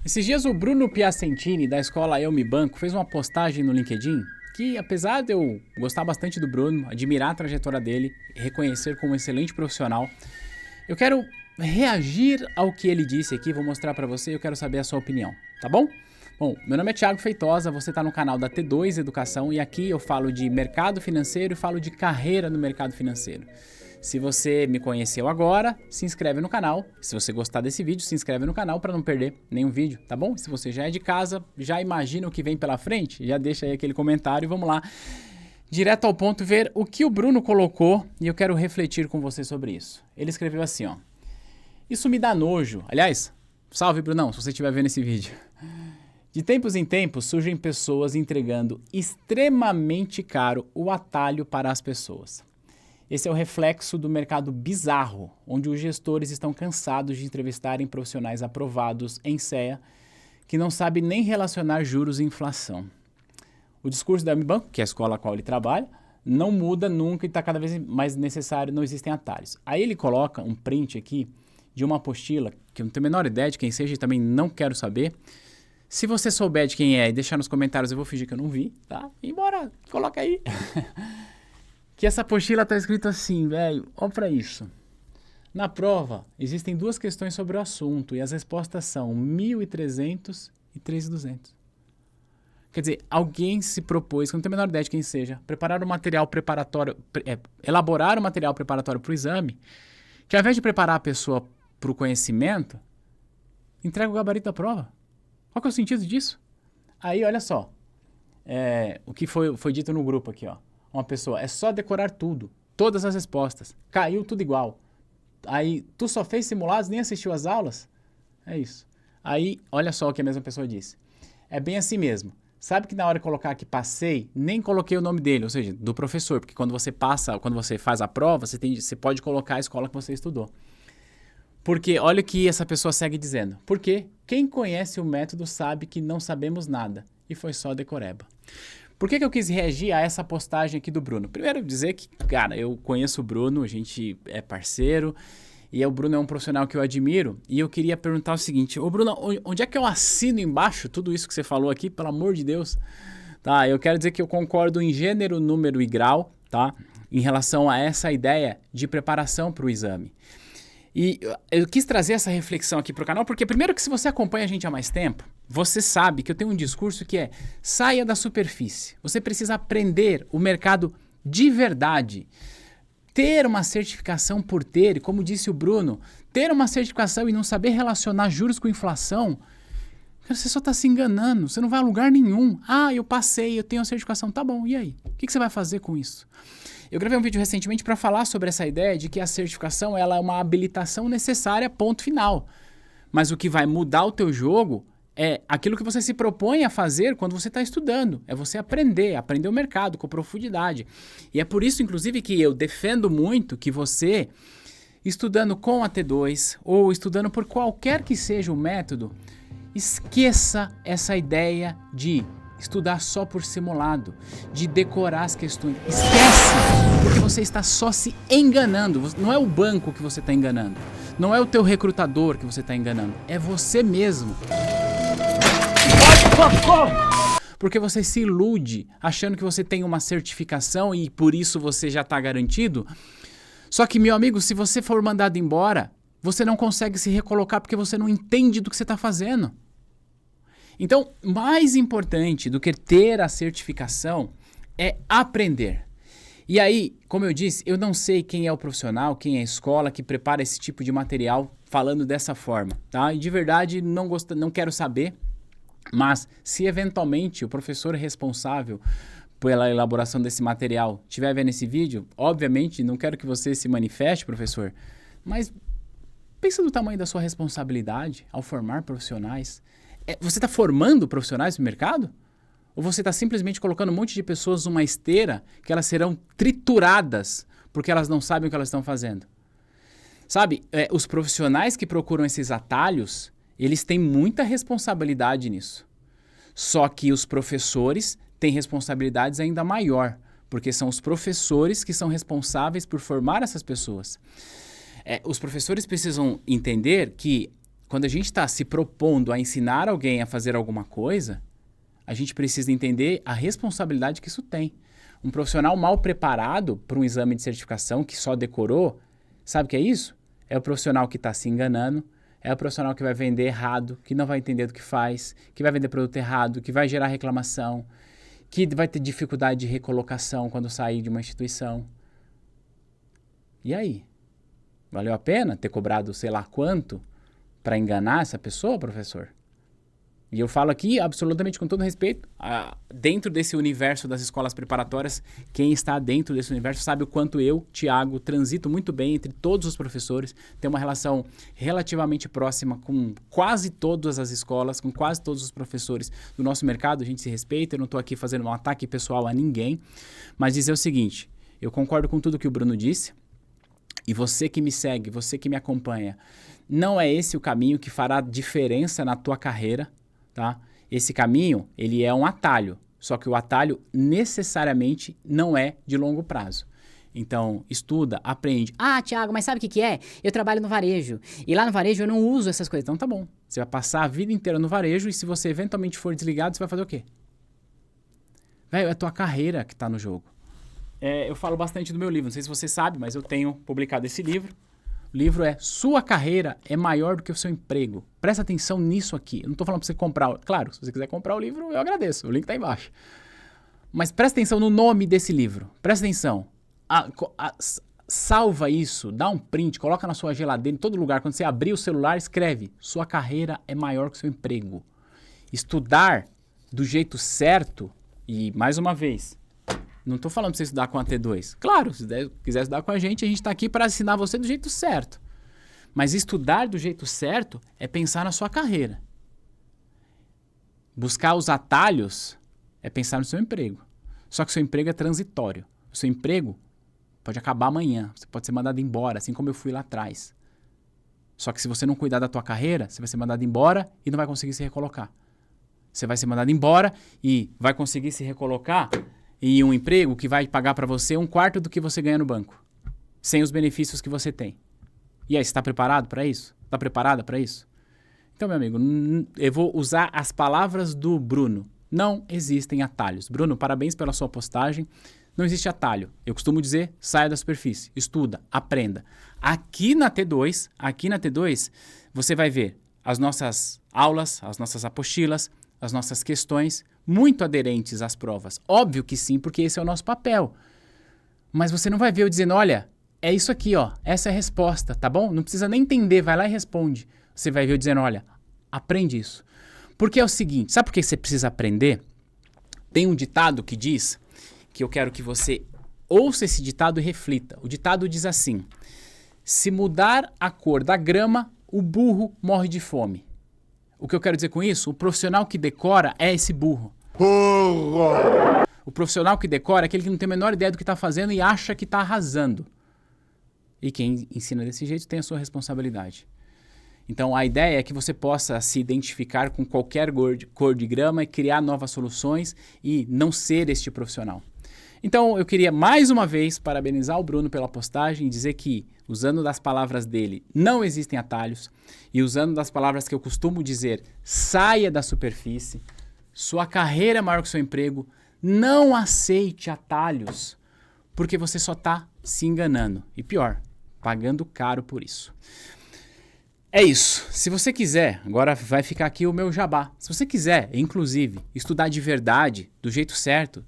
Esses dias o Bruno Piacentini, da escola Eu Me Banco, fez uma postagem no LinkedIn que, apesar de eu gostar bastante do Bruno, admirar a trajetória dele, reconhecer como um excelente profissional, eu quero reagir ao que ele disse aqui, vou mostrar pra você e eu quero saber a sua opinião, tá bom? Bom, meu nome é Thiago Feitosa, você está no canal da T2 Educação e aqui eu falo de mercado financeiro e falo de carreira no mercado financeiro. Se você me conheceu agora, se inscreve no canal. Se você gostar desse vídeo, se inscreve no canal para não perder nenhum vídeo, tá bom? Se você já é de casa, já imagina o que vem pela frente, já deixa aí aquele comentário e vamos lá, direto ao ponto, ver o que o Bruno colocou e eu quero refletir com você sobre isso. Ele escreveu assim, ó. Isso me dá nojo. Aliás, salve Brunão, se você estiver vendo esse vídeo. De tempos em tempos surgem pessoas entregando extremamente caro o atalho para as pessoas. Esse é o reflexo do mercado bizarro, onde os gestores estão cansados de entrevistarem profissionais aprovados em CEA, que não sabem nem relacionar juros e inflação. O discurso da Banco, que é a escola a qual ele trabalha, não muda nunca e está cada vez mais necessário, não existem atalhos. Aí ele coloca um print aqui de uma apostila, que eu não tenho a menor ideia de quem seja e também não quero saber. Se você souber de quem é e deixar nos comentários, eu vou fingir que eu não vi, tá? Embora, coloca aí. Que essa apostila tá escrito assim, velho, ó pra isso. Na prova, existem duas questões sobre o assunto e as respostas são 1.300 e 3.200. Quer dizer, alguém se propôs, que eu não tenho a menor ideia de quem seja, preparar um material preparatório, elaborar um material preparatório para o exame, que ao invés de preparar a pessoa para o conhecimento, entrega o gabarito da prova. Qual que é o sentido disso? Aí, olha só, o que foi dito no grupo aqui, ó. Uma pessoa, é só decorar tudo, todas as respostas, caiu tudo igual. Aí, tu só fez simulados, nem assistiu às aulas? É isso. Aí, olha só o que a mesma pessoa disse. É bem assim mesmo. Sabe que na hora de colocar que passei, nem coloquei o nome dele, ou seja, do professor, porque quando você passa, quando você faz a prova, você pode colocar a escola que você estudou. Porque olha o que essa pessoa segue dizendo. Porque quem conhece o método sabe que não sabemos nada. E foi só decoreba. Por que eu quis reagir a essa postagem aqui do Bruno? Primeiro dizer que, cara, eu conheço o Bruno, a gente é parceiro. E o Bruno é um profissional que eu admiro. E eu queria perguntar o seguinte. Ô Bruno, onde é que eu assino embaixo tudo isso que você falou aqui? Pelo amor de Deus. Tá, eu quero dizer que eu concordo em gênero, número e grau, tá? Em relação a essa ideia de preparação para o exame. E eu quis trazer essa reflexão aqui para o canal, porque primeiro que se você acompanha a gente há mais tempo, você sabe que eu tenho um discurso que é saia da superfície. Você precisa aprender o mercado de verdade. Ter uma certificação por ter, e como disse o Bruno, ter uma certificação e não saber relacionar juros com inflação, você só está se enganando, você não vai a lugar nenhum. Ah, eu passei, eu tenho a certificação, tá bom, e aí? O que você vai fazer com isso? Eu gravei um vídeo recentemente para falar sobre essa ideia de que a certificação ela é uma habilitação necessária, ponto final. Mas o que vai mudar o teu jogo é aquilo que você se propõe a fazer quando você está estudando. É você aprender o mercado com profundidade. E é por isso, inclusive, que eu defendo muito que você, estudando com a T2 ou estudando por qualquer que seja o método, esqueça essa ideia de estudar só por simulado, de decorar as questões. Esquece! Porque você está só se enganando. Não é o banco que você está enganando. Não é o teu recrutador que você está enganando. É você mesmo. Porque você se ilude achando que você tem uma certificação e por isso você já está garantido. Só que, meu amigo, se você for mandado embora, você não consegue se recolocar porque você não entende do que você está fazendo. Então, mais importante do que ter a certificação é aprender. E aí, como eu disse, eu não sei quem é o profissional, quem é a escola que prepara esse tipo de material falando dessa forma, tá? E de verdade não quero saber, mas se eventualmente o professor responsável pela elaboração desse material estiver vendo esse vídeo, obviamente não quero que você se manifeste, professor, mas pensa no tamanho da sua responsabilidade ao formar profissionais. Você está formando profissionais no mercado? Ou você está simplesmente colocando um monte de pessoas numa esteira que elas serão trituradas porque elas não sabem o que elas estão fazendo? Sabe, os profissionais que procuram esses atalhos, eles têm muita responsabilidade nisso. Só que os professores têm responsabilidades ainda maior, porque são os professores que são responsáveis por formar essas pessoas. Os professores precisam entender que quando a gente está se propondo a ensinar alguém a fazer alguma coisa, a gente precisa entender a responsabilidade que isso tem. Um profissional mal preparado para um exame de certificação, que só decorou, sabe o que é isso? É o profissional que está se enganando, é o profissional que vai vender errado, que não vai entender do que faz, que vai vender produto errado, que vai gerar reclamação, que vai ter dificuldade de recolocação quando sair de uma instituição. E aí? Valeu a pena ter cobrado sei lá quanto para enganar essa pessoa, professor? E eu falo aqui absolutamente com todo respeito, dentro desse universo das escolas preparatórias, quem está dentro desse universo sabe o quanto eu, Thiago, transito muito bem entre todos os professores, tenho uma relação relativamente próxima com quase todas as escolas, com quase todos os professores do nosso mercado, a gente se respeita, eu não estou aqui fazendo um ataque pessoal a ninguém, mas dizer o seguinte, eu concordo com tudo que o Bruno disse, e você que me segue, você que me acompanha, não é esse o caminho que fará diferença na tua carreira, tá? Esse caminho, ele é um atalho, só que o atalho necessariamente não é de longo prazo. Então, estuda, aprende. Ah, Thiago, mas sabe o que é? Eu trabalho no varejo, e lá no varejo eu não uso essas coisas. Então tá bom, você vai passar a vida inteira no varejo e se você eventualmente for desligado, você vai fazer o quê? Velho, é a tua carreira que tá no jogo. Eu falo bastante do meu livro, não sei se você sabe, mas eu tenho publicado esse livro. O livro é Sua Carreira é Maior do que o Seu Emprego. Presta atenção nisso aqui. Eu não estou falando para você comprar. Claro, se você quiser comprar o livro, eu agradeço. O link está embaixo. Mas presta atenção no nome desse livro. Presta atenção. Salva isso, dá um print, coloca na sua geladeira, em todo lugar. Quando você abrir o celular, escreve. Sua carreira é maior que o seu emprego. Estudar do jeito certo, e mais uma vez, não estou falando para você estudar com a T2. Claro, se quiser estudar com a gente está aqui para ensinar você do jeito certo. Mas estudar do jeito certo é pensar na sua carreira. Buscar os atalhos é pensar no seu emprego. Só que o seu emprego é transitório. O seu emprego pode acabar amanhã. Você pode ser mandado embora, assim como eu fui lá atrás. Só que se você não cuidar da tua carreira, você vai ser mandado embora e não vai conseguir se recolocar. Você vai ser mandado embora e vai conseguir se recolocar em um emprego que vai pagar para você 1/4 do que você ganha no banco, sem os benefícios que você tem. E aí, você está preparado para isso? Está preparada para isso? Então, meu amigo, eu vou usar as palavras do Bruno. Não existem atalhos. Bruno, parabéns pela sua postagem. Não existe atalho. Eu costumo dizer, saia da superfície, estuda, aprenda. Aqui na T2, você vai ver as nossas aulas, as nossas apostilas, as nossas questões, muito aderentes às provas. Óbvio que sim, porque esse é o nosso papel. Mas você não vai ver eu dizendo, olha, é isso aqui, ó, essa é a resposta, tá bom? Não precisa nem entender, vai lá e responde. Você vai ver eu dizendo, olha, aprende isso. Porque é o seguinte, sabe por que você precisa aprender? Tem um ditado que diz, que eu quero que você ouça esse ditado e reflita. O ditado diz assim, se mudar a cor da grama, o burro morre de fome. O que eu quero dizer com isso? O profissional que decora é esse burro. O profissional que decora é aquele que não tem a menor ideia do que está fazendo e acha que está arrasando. E quem ensina desse jeito tem a sua responsabilidade. Então a ideia é que você possa se identificar com qualquer cor de grama e criar novas soluções e não ser este profissional. Então eu queria mais uma vez parabenizar o Bruno pela postagem e dizer que, usando das palavras dele, não existem atalhos, e usando das palavras que eu costumo dizer, saia da superfície, sua carreira é maior que o seu emprego, não aceite atalhos, porque você só está se enganando. E pior, pagando caro por isso. É isso. Se você quiser, agora vai ficar aqui o meu jabá. Se você quiser, inclusive, estudar de verdade, do jeito certo,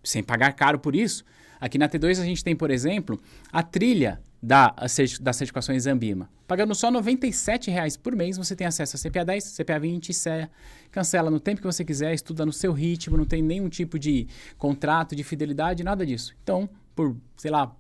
sem pagar caro por isso, aqui na T2 a gente tem, por exemplo, a trilha das certificações Ambima. Pagando só R$ 97,00 por mês, você tem acesso a CPA 10, CPA 20 e CEA. Cancela no tempo que você quiser, estuda no seu ritmo, não tem nenhum tipo de contrato, de fidelidade, nada disso. Então, por, sei lá,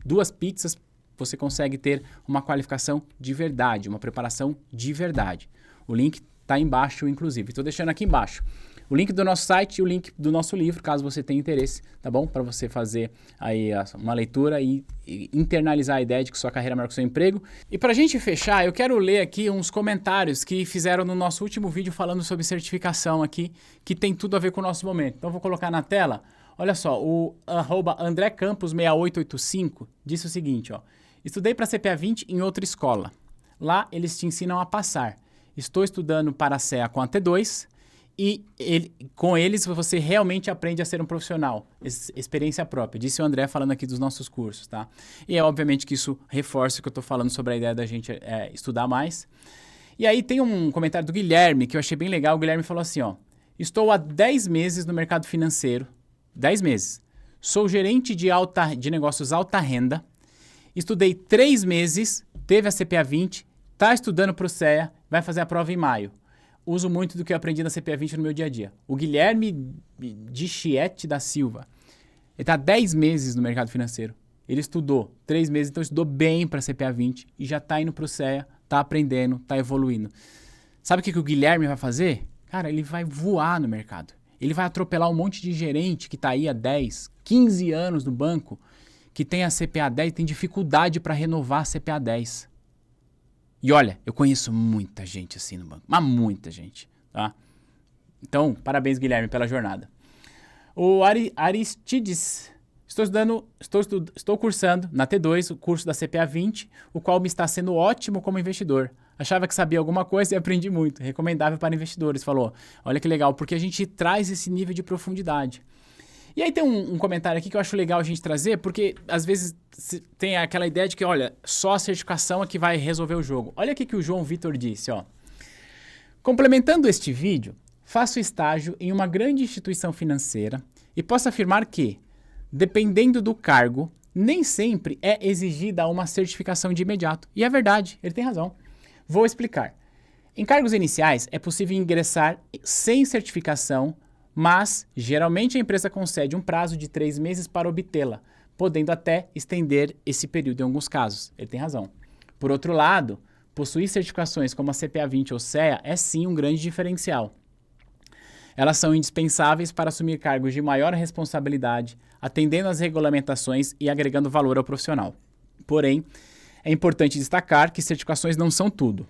2 pizzas, você consegue ter uma qualificação de verdade, uma preparação de verdade. O link está embaixo, inclusive. Estou deixando aqui embaixo o link do nosso site e o link do nosso livro, caso você tenha interesse, tá bom? Para você fazer aí uma leitura e internalizar a ideia de que sua carreira é maior que o seu emprego. E para a gente fechar, eu quero ler aqui uns comentários que fizeram no nosso último vídeo falando sobre certificação aqui, que tem tudo a ver com o nosso momento. Então, vou colocar na tela. Olha só, o @AndréCampos6885 disse o seguinte, ó. Estudei para CPA 20 em outra escola. Lá eles te ensinam a passar. Estou estudando para a CEA com a T2 e com eles você realmente aprende a ser um profissional. Experiência própria. Disse o André falando aqui dos nossos cursos, tá? E é obviamente que isso reforça o que eu estou falando sobre a ideia da gente estudar mais. E aí tem um comentário do Guilherme que eu achei bem legal. O Guilherme falou assim, ó. Estou há 10 meses no mercado financeiro. 10 meses. Sou gerente de negócios alta renda. Estudei 3 meses, teve a CPA 20, está estudando para o CEA, vai fazer a prova em maio. Uso muito do que eu aprendi na CPA 20 no meu dia a dia. O Guilherme de Chiete da Silva. Ele está há 10 meses no mercado financeiro. Ele estudou 3 meses, então estudou bem para a CPA 20 e já está indo para o CEA, está aprendendo, está evoluindo. Sabe o que o Guilherme vai fazer? Cara, ele vai voar no mercado. Ele vai atropelar um monte de gerente que está aí há 10, 15 anos no banco, que tem a CPA 10 e tem dificuldade para renovar a CPA 10. E olha, eu conheço muita gente assim no banco, mas muita gente, tá? Então, parabéns, Guilherme, pela jornada. O Aristides, estou cursando na T2 o curso da CPA 20, o qual me está sendo ótimo como investidor. Achava que sabia alguma coisa e aprendi muito. Recomendável para investidores, falou. Olha que legal, porque a gente traz esse nível de profundidade. E aí tem um comentário aqui que eu acho legal a gente trazer, porque às vezes tem aquela ideia de que, olha, só a certificação é que vai resolver o jogo. Olha o que o João Vitor disse, ó. Complementando este vídeo, faço estágio em uma grande instituição financeira e posso afirmar que, dependendo do cargo, nem sempre é exigida uma certificação de imediato. E é verdade, ele tem razão. Vou explicar. Em cargos iniciais, é possível ingressar sem certificação, mas geralmente a empresa concede um prazo de 3 meses para obtê-la, podendo até estender esse período em alguns casos. Ele tem razão. Por outro lado, possuir certificações como a CPA 20 ou CEA é sim um grande diferencial. Elas são indispensáveis para assumir cargos de maior responsabilidade, atendendo às regulamentações e agregando valor ao profissional. Porém, é importante destacar que certificações não são tudo.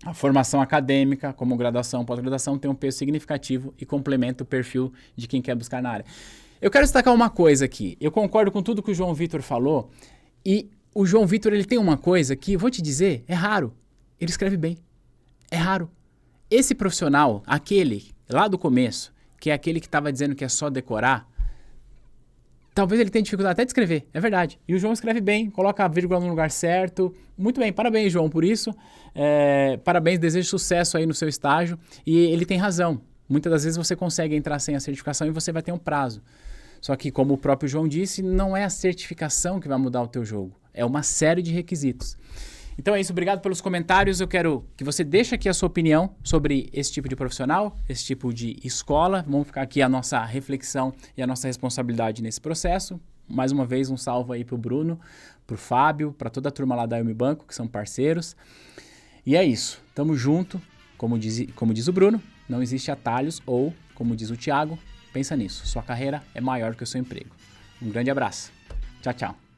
A formação acadêmica, como graduação, pós-graduação, tem um peso significativo e complementa o perfil de quem quer buscar na área. Eu quero destacar uma coisa aqui. Eu concordo com tudo que o João Vitor falou e o João Vitor ele tem uma coisa que, vou te dizer, é raro. Ele escreve bem. É raro. Esse profissional, aquele lá do começo, que é aquele que estava dizendo que é só decorar, talvez ele tenha dificuldade até de escrever, é verdade. E o João escreve bem, coloca a vírgula no lugar certo. Muito bem, parabéns, João, por isso. Parabéns, desejo sucesso aí no seu estágio. E ele tem razão. Muitas das vezes você consegue entrar sem a certificação e você vai ter um prazo. Só que, como o próprio João disse, não é a certificação que vai mudar o teu jogo. É uma série de requisitos. Então é isso, obrigado pelos comentários. Eu quero que você deixe aqui a sua opinião sobre esse tipo de profissional, esse tipo de escola. Vamos ficar aqui a nossa reflexão e a nossa responsabilidade nesse processo. Mais uma vez, um salve aí pro Bruno, pro Fábio, para toda a turma lá da Elmi Banco, que são parceiros. E é isso, tamo junto. Como diz o Bruno, não existe atalhos ou, como diz o Thiago, pensa nisso, sua carreira é maior que o seu emprego. Um grande abraço. Tchau, tchau.